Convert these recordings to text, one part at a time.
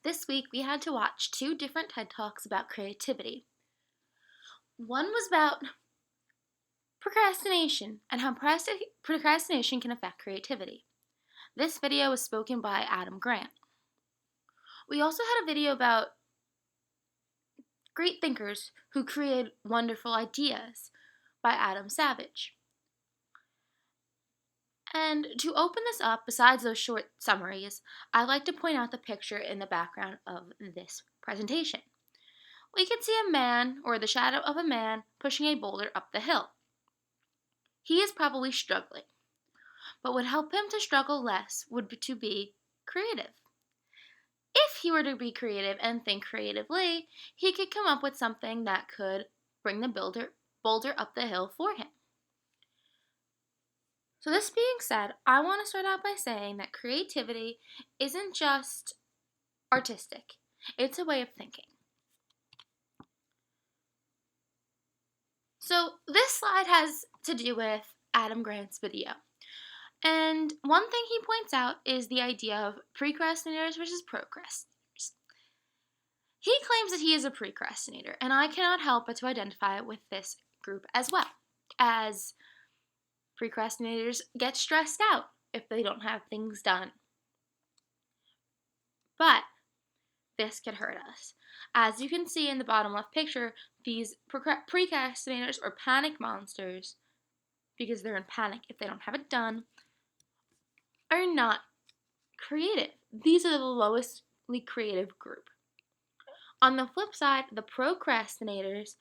This week we had to watch two different TED Talks about creativity. One was about procrastination and how procrastination can affect creativity. This video was spoken by Adam Grant. We also had a video about great thinkers who create wonderful ideas by Adam Savage. And to open this up, besides those short summaries, I'd like to point out the picture in the background of this presentation. We can see a man, or the shadow of a man, pushing a boulder up the hill. He is probably struggling, but what would help him to struggle less would be to be creative. If he were to be creative and think creatively, he could come up with something that could bring the boulder up the hill for him. So this being said, I want to start out by saying that creativity isn't just artistic. It's a way of thinking. So this slide has to do with Adam Grant's video. And one thing he points out is the idea of procrastinators versus procrastinators. He claims that he is a procrastinator, and I cannot help but to identify with this group as well, as procrastinators get stressed out if they don't have things done. But this could hurt us. As you can see in the bottom left picture, these procrastinators or panic monsters, because they're in panic if they don't have it done, are not creative. These are the lowestly creative group. On the flip side, the procrastinators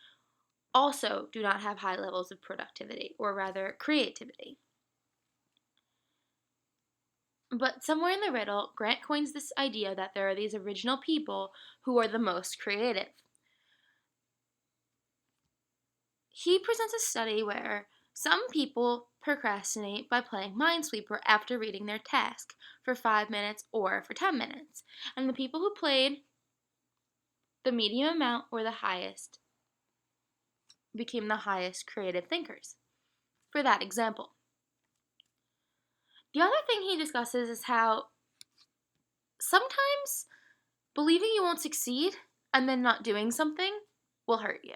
also do not have high levels of productivity, or rather creativity. But somewhere in the riddle, Grant coins this idea that there are these original people who are the most creative. He presents a study where some people procrastinate by playing Minesweeper after reading their task for 5 minutes or for 10 minutes, and the people who played the medium amount or the highest became the highest creative thinkers. For that example, the other thing he discusses is how sometimes believing you won't succeed and then not doing something will hurt you.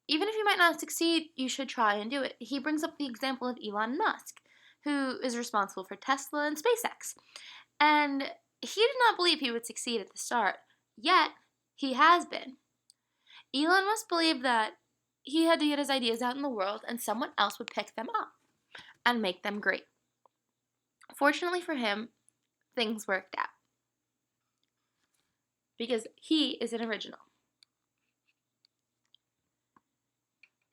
Even if you might not succeed, you should try and do it. He brings up the example of Elon Musk, who is responsible for Tesla and SpaceX. And he did not believe he would succeed at the start, yet he has been. Elon Musk believed that he had to get his ideas out in the world and someone else would pick them up and make them great. Fortunately for him, things worked out because he is an original.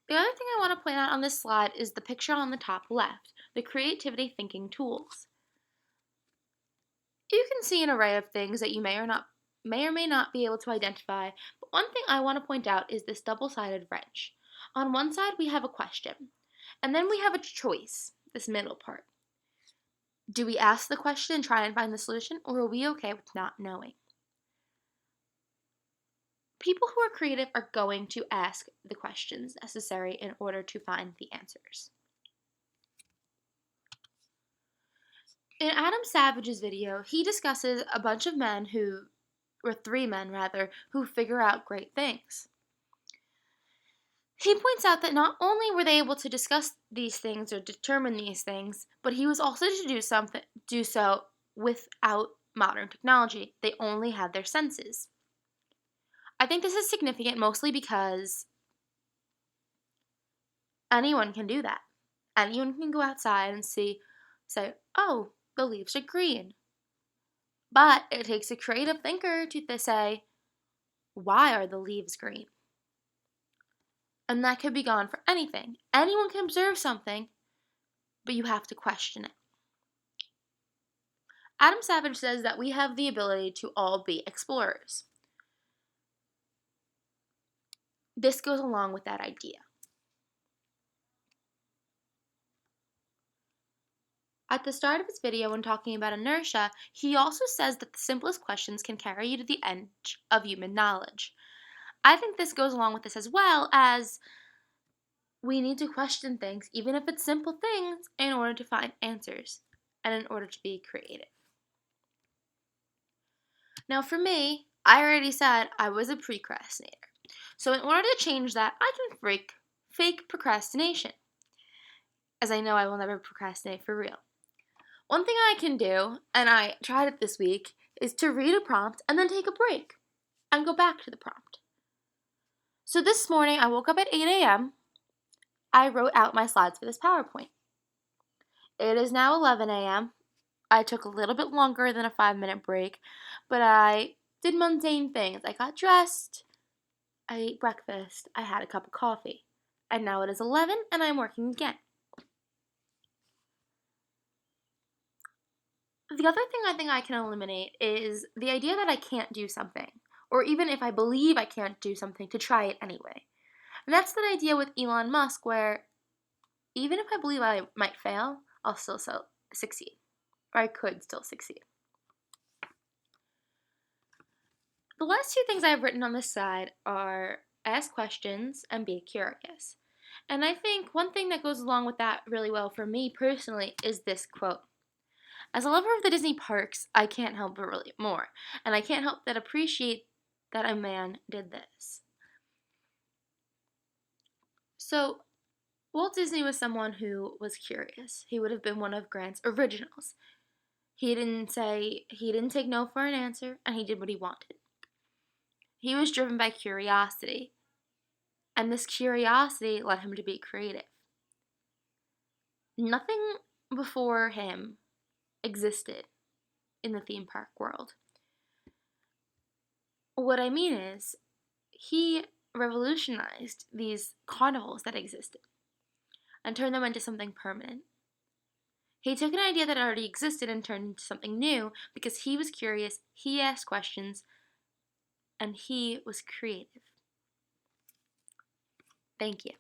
The other thing I want to point out on this slide is the picture on the top left, the creativity thinking tools. You can see an array of things that you may or may not be able to identify, but one thing I want to point out is this double-sided wrench. On one side we have a question, and then we have a choice, this middle part. Do we ask the question and try and find the solution, or are we okay with not knowing? People who are creative are going to ask the questions necessary in order to find the answers. In Adam Savage's video, he discusses a bunch of men or 3 men rather, who figure out great things. He points out that not only were they able to discuss these things or determine these things, but he was also to do so without modern technology. They only had their senses. I think this is significant mostly because anyone can do that. Anyone can go outside and say, oh, the leaves are green. But it takes a creative thinker to say, why are the leaves green? And that could be gone for anything. Anyone can observe something, but you have to question it. Adam Savage says that we have the ability to all be explorers. This goes along with that idea. At the start of his video, when talking about inertia, he also says that the simplest questions can carry you to the edge of human knowledge. I think this goes along with this as well, as we need to question things, even if it's simple things, in order to find answers and in order to be creative. Now, for me, I already said I was a procrastinator. So, in order to change that, I can fake procrastination, as I know I will never procrastinate for real. One thing I can do, and I tried it this week, is to read a prompt and then take a break and go back to the prompt. So, this morning, I woke up at 8 a.m. I wrote out my slides for this PowerPoint. It is now 11 a.m. I took a little bit longer than a 5-minute break, but I did mundane things. I got dressed, I ate breakfast, I had a cup of coffee, and now it is 11 and I'm working again. The other thing I think I can eliminate is the idea that I can't do something, or even if I believe I can't do something, to try it anyway. And that's that idea with Elon Musk where even if I believe I might fail, I'll still succeed, or I could still succeed. The last two things I've written on this side are ask questions and be curious. And I think one thing that goes along with that really well for me personally is this quote. As a lover of the Disney parks, I can't help but relate more, and I can't help but appreciate that a man did this. So, Walt Disney was someone who was curious. He would have been one of Grant's originals. He didn't take no for an answer, and he did what he wanted. He was driven by curiosity, and this curiosity led him to be creative. Nothing before him existed in the theme park world. What I mean is, he revolutionized these carnivals that existed and turned them into something permanent. He took an idea that already existed and turned it into something new because he was curious, he asked questions, and he was creative. Thank you.